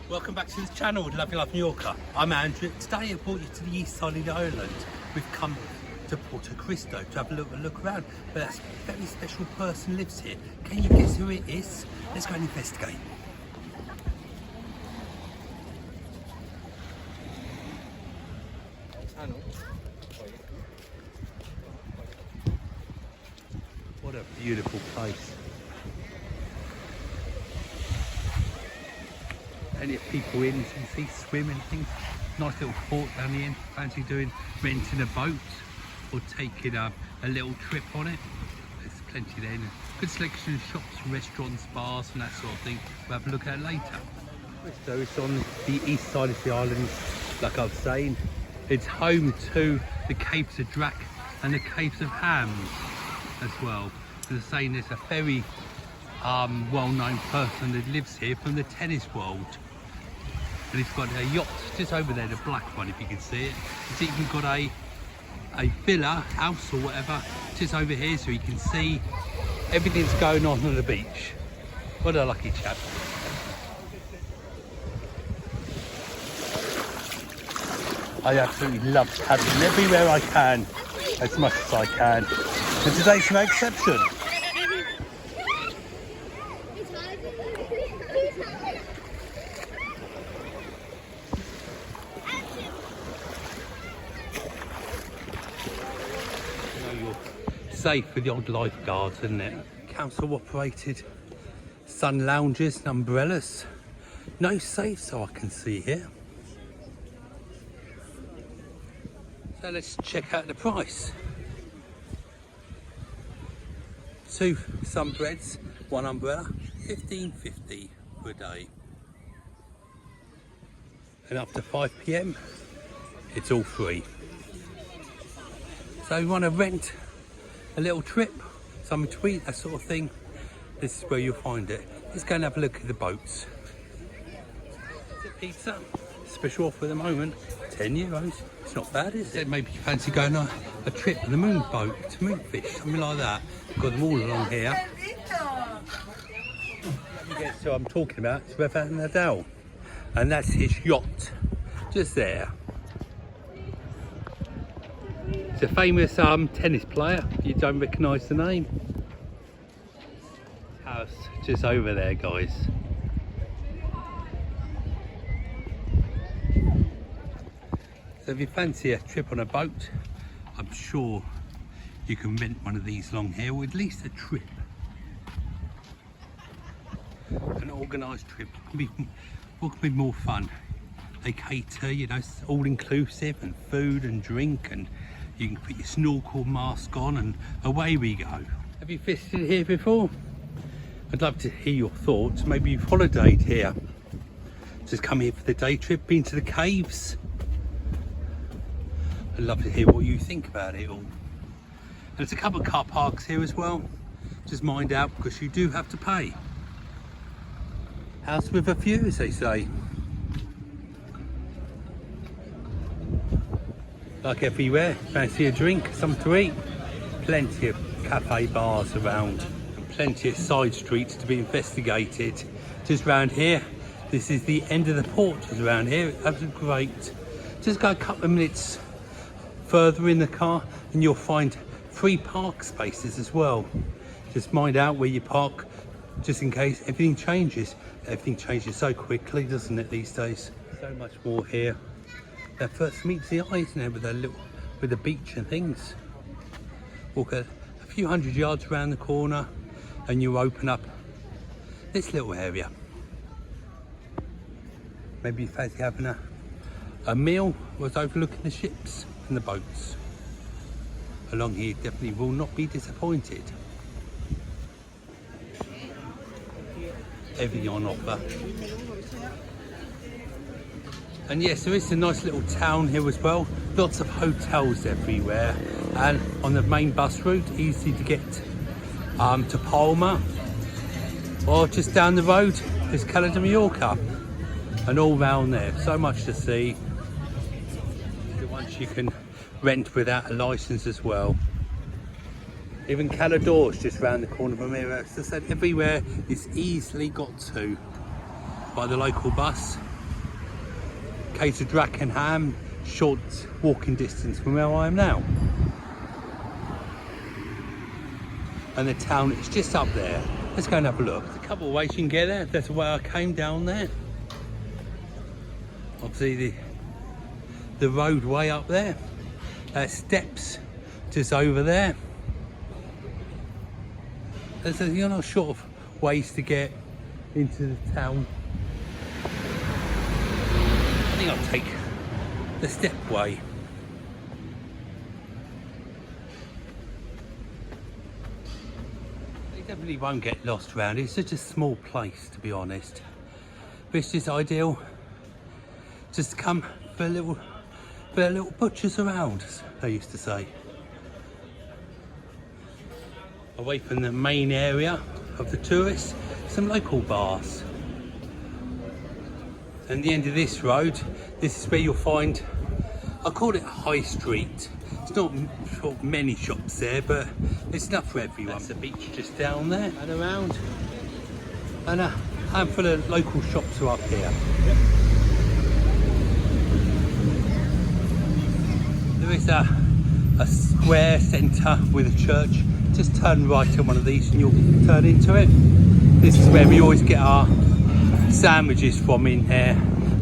Welcome back to the channel with Lovely Life Mallorca. I'm Andrew. Today I brought you to the east side of the island. We've come to Porto Cristo to have a look around. But a very special person lives here. Can you guess who it is? Let's go and investigate. What a beautiful place. Plenty of people in, you can see swimming and things. Nice little port down the end. Fancy renting a boat or taking a little trip on it. There's plenty there. Good selection of shops, restaurants, bars and that sort of thing. We'll have a look at it later. So it's on the east side of the island, like I was saying. It's home to the Caves of Drac and the Caves of Hams as well. As I was saying, there's a very well-known person that lives here from the tennis world. And he's got a yacht just over there, the black one, if you can see it. He's even got a villa, house or whatever, just over here, so you can see everything's going on the beach. What a lucky chap. I absolutely love paddling everywhere I can, as much as I can. And today's no exception. Safe for the odd lifeguards, isn't it? Council operated sun lounges and umbrellas. No safe, so I can see here. So let's check out the price. 2 sunbreads, 1 umbrella, $15.50 per day. And after 5 PM, it's all free. So you want to rent a little trip, some tweet, that sort of thing, this is where you'll find it. Let's go and have a look at the boats. Pizza, special offer at the moment, €10. It's not bad, is it? Maybe you fancy going on a trip on the moon boat to Moonfish, something like that. Got them all along here. Guess who I'm talking about? It's Rafael Nadal, and that's his yacht, just there. It's a famous tennis player, if you don't recognise the name. House just over there, guys. So if you fancy a trip on a boat, I'm sure you can rent one of these along here, or at least a trip. An organised trip. What could be more fun? They cater, you know, it's all inclusive, and food and drink, and you can put your snorkel mask on and away we go. Have you visited here before? I'd love to hear your thoughts. Maybe you've holidayed here. Just come here for the day trip, been to the caves. I'd love to hear what you think about it all. And there's a couple of car parks here as well. Just mind out, because you do have to pay. House with a view, as they say. Like everywhere, fancy a drink, something to eat. Plenty of cafe bars around, and plenty of side streets to be investigated. Just round here, this is the end of the port, just around here. Absolutely great. Just go a couple of minutes further in the car and you'll find free park spaces as well. Just mind out where you park, just in case everything changes. Everything changes so quickly, doesn't it, these days? So much more here. That first meets the eye, isn't it, with the beach and things. Walk a few hundred yards around the corner and you open up this little area. Maybe you fancy having a meal was overlooking the ships and the boats. Along here definitely will not be disappointed. Everything on offer. And yes, there is a nice little town here as well. Lots of hotels everywhere. And on the main bus route, easy to get to Palma. Or just down the road is Cala de Mallorca. And all round there, so much to see. The ones you can rent without a licence as well. Even Calador's just round the corner from here. As I said, everywhere is easily got to by the local bus. to Drakenham, short walking distance from where I am now. And the town is just up there. Let's go and have a look. There's a couple of ways you can get there. That's the way I came down there. Obviously the roadway up there. Steps just over there. There's a short of ways to get into the town. I think I'll take the stepway. You definitely won't get lost around it. It's such a small place, to be honest. But it's just ideal just to come for a little butchers around, as they used to say. Away from the main area of the tourists, some local bars. And the end of this road, this is where you'll find, I call it High Street. It's not sort of many shops there, but it's enough for everyone. That's the beach just down there and around. And a handful of local shops are up here. There is a square centre with a church. Just turn right on one of these and you'll turn into it. This is where we always get our sandwiches from in here.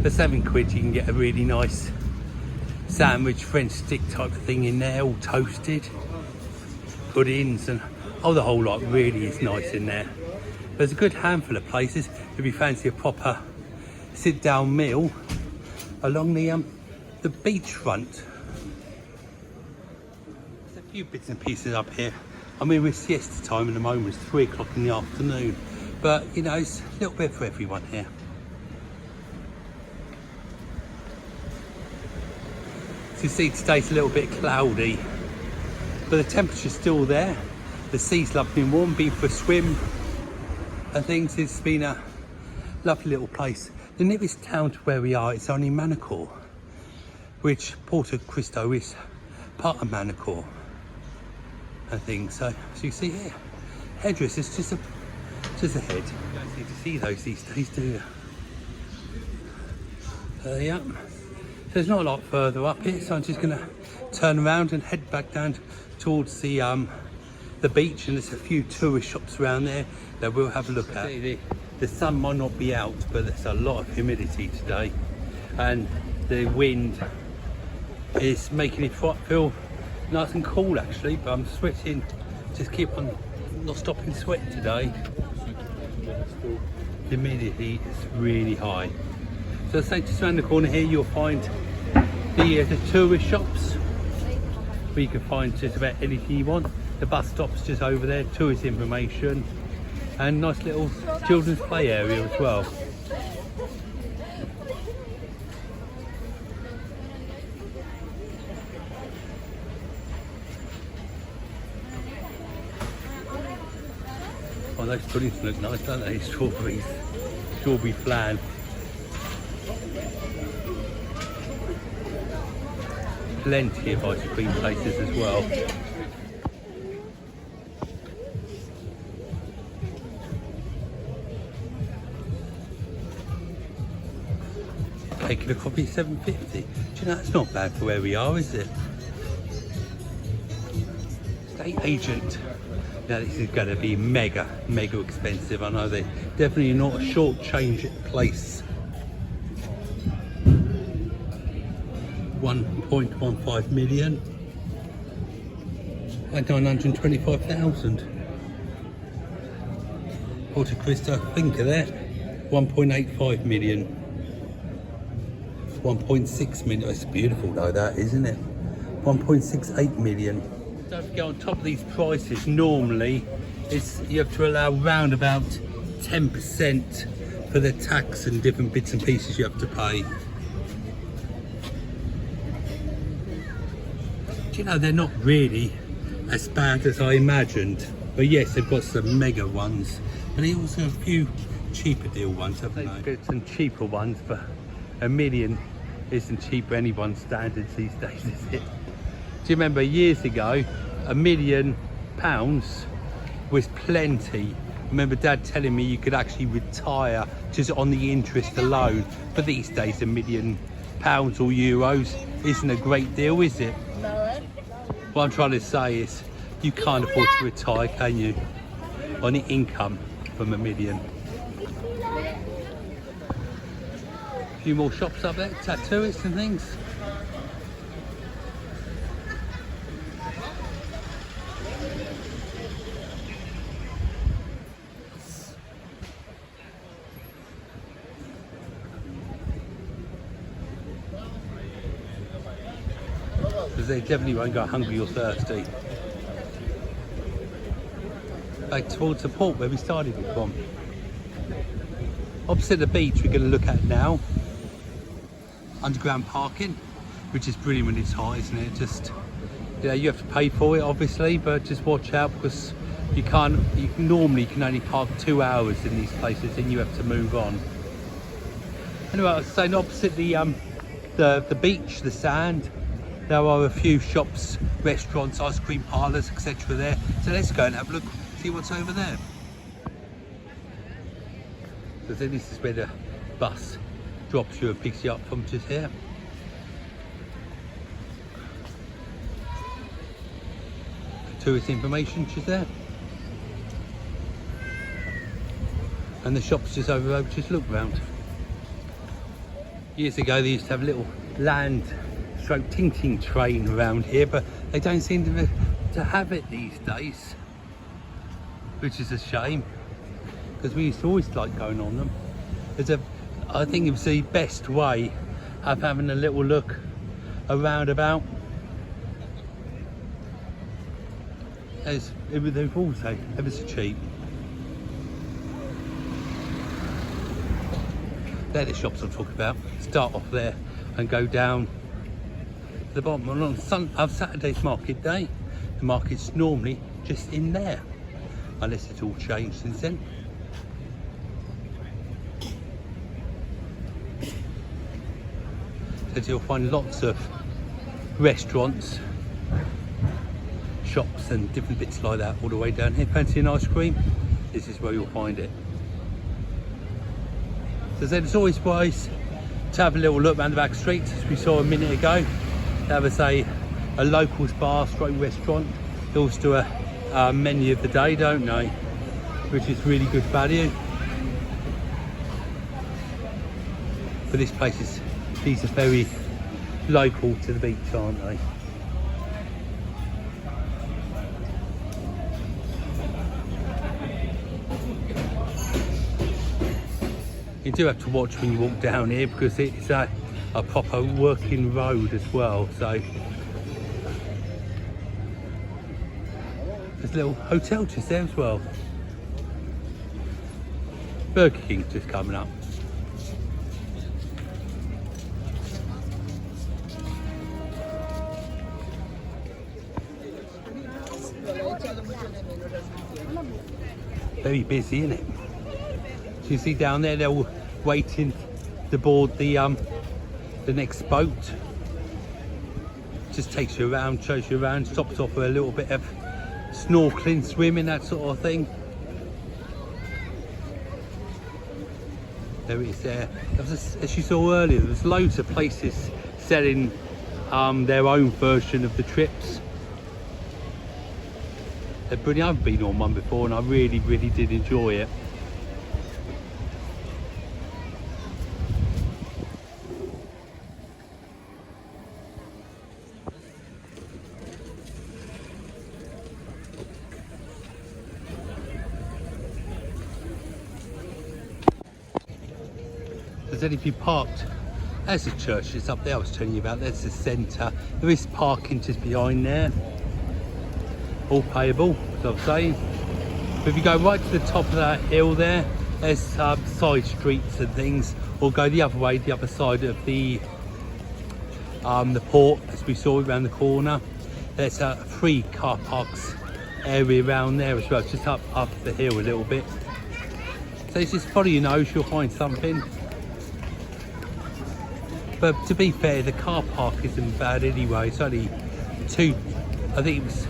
For £7 you can get a really nice sandwich, French stick type of thing in there, all toasted. Puddings and the whole lot really is nice in there. There's a good handful of places if you fancy a proper sit down meal along the beachfront. There's a few bits and pieces up here. I mean, we're siesta time at the moment, it's 3 o'clock in the afternoon, but you know, it's a little bit for everyone here. As you see, today's a little bit cloudy, but the temperature's still there. The sea's lovely and warm, been for a swim and things. It's been a lovely little place. The nearest town to where we are is only Manacor, which Porto Cristo is part of Manacor and things. So as you see here, hairdressers just ahead. You don't seem to see those these days, do you? Yeah. So there's not a lot further up here, so I'm just going to turn around and head back down towards the beach, and there's a few tourist shops around there that we'll have a look at. The sun might not be out, but there's a lot of humidity today, and the wind is making it feel nice and cool actually, but I'm sweating, just keep on not stopping sweating today. The humidity is really high. So say just around the corner here you'll find the tourist shops where you can find just about anything you want. The bus stop's just over there, tourist information, and nice little children's play area as well. Oh, those puddings look nice, don't they? Strawberry flan. Plenty of ice cream places as well. Taking a coffee £7.50. Do you know that's not bad for where we are, is it? Estate agent. Now this is going to be mega expensive. I know they're definitely not a short-change place. 1.15 million and 925,000. Porto Cristo, think of that. 1.85 million. 1.6 million. It's beautiful though, that, isn't it? 1.68 million. Don't forget, on top of these prices, normally you have to allow round about 10% for the tax and different bits and pieces you have to pay. Do you know, they're not really as bad as I imagined. But yes, they've got some mega ones, but they also have a few cheaper deal ones, haven't they? They've got some cheaper ones, but $1 million isn't cheap for anyone's standards these days, is it? Do you remember years ago, £1 million was plenty. I remember Dad telling me you could actually retire just on the interest alone. But these days, £1 million pounds or euros isn't a great deal, is it? What I'm trying to say is you can't afford to retire, can you, on the income from $1 million. A few more shops up there, tattooists and things. Because they definitely won't go hungry or thirsty. Back towards the port where we started from. Opposite the beach we're going to look at now. Underground parking, which is brilliant when it's hot, isn't it? Just, you know, you have to pay for it obviously, but just watch out because you normally can only park 2 hours in these places and you have to move on. Anyway, I was saying opposite the beach, the sand, there are a few shops, restaurants, ice cream parlours, etc. there. So let's go and have a look, see what's over there. So this is where the bus drops you and picks you up from just here. Tourist information just there. And the shop's just over the road, just look round. Years ago they used to have a little land stroke tinting train around here, but they don't seem to have it these days, which is a shame because we used to always like going on them. I think it was the best way of having a little look around about. They're also ever so cheap. They're the shops I'm talking about. Start off there and go down the bottom. On Saturday's market day, the market's normally just in there, unless it's all changed since then. So you'll find lots of restaurants, shops and different bits like that all the way down here. Fancy an ice cream? This is where you'll find it. So there's always ways to have a little look around the back streets, as we saw a minute ago. That was a locals bar, stroke restaurant. They also do a menu of the day, don't they? Which is really good value. But this place is, these are very local to the beach, aren't they? You do have to watch when you walk down here because it's a proper working road as well. So there's a little hotel just there as well. Burger King just coming up. Very busy, isn't it? So you see down there, they're all waiting to board the next boat. Just takes you around, shows you around, stops off for a little bit of snorkeling, swimming, that sort of thing. There it is there. As you saw earlier, there's loads of places selling their own version of the trips. They're brilliant. I've been on one before and I really did enjoy it. Then if you parked, there's a church that's up there I was telling you about, there's the centre. There is parking just behind there, all payable, as I was saying. But if you go right to the top of that hill there, there's side streets and things, or go the other way, the other side of the port, as we saw around the corner. There's a free car parks area around there as well, just up the hill a little bit. So it's just follow your nose, you'll find something. But to be fair, the car park isn't bad anyway. It's only I think it was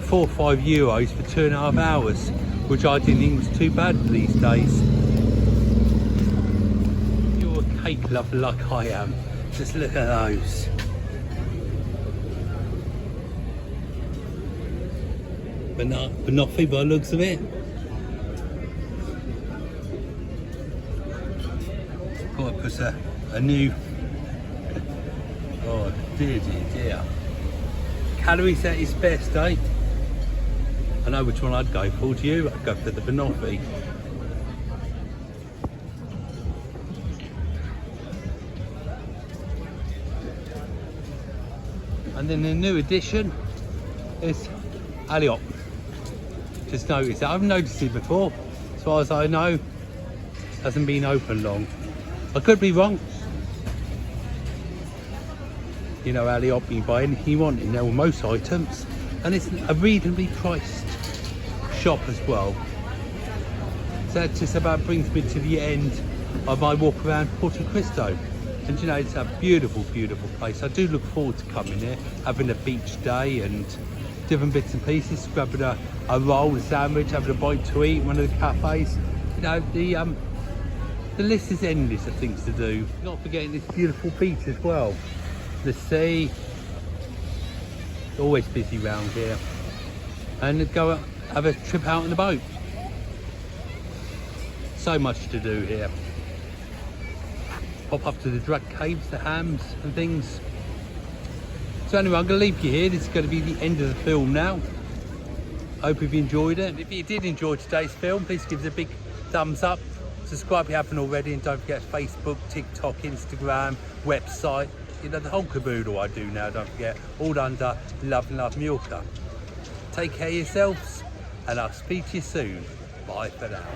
€4 or €5 for 2.5 hours, which I didn't think was too bad for these days. If you're a cake lover like I am, Just look at those. Banoffee by the looks of it. Thought I put a new. Oh dear. Calories at its best, eh? I know which one I'd go for. Do you? I'd go for the banoffee. And then the new addition is Alliop. Just noticed that. I've noticed it before. As far as I know, hasn't been open long. I could be wrong. You know, Alliop, you buy anything you want in there, or most items, and it's a reasonably priced shop as well. So that just about brings me to the end of my walk around Porto Cristo. And you know, it's a beautiful, beautiful place. I do look forward to coming here, having a beach day and different bits and pieces, grabbing a roll, a sandwich, having a bite to eat, one of the cafes. You know, the list is endless of things to do. Not forgetting this beautiful beach as well. The sea, always busy round here. And go have a trip out on the boat. So much to do here. Pop up to the drug caves, the hams and things. So anyway, I'm going to leave you here. This is going to be the end of the film now. Hope you've enjoyed it. If you did enjoy today's film, please give us a big thumbs up. Subscribe if you haven't already, and don't forget Facebook, TikTok, Instagram, website. You know, the whole caboodle I do now, don't forget. All under Love and Love Mallorca. Take care of yourselves, and I'll speak to you soon. Bye for now.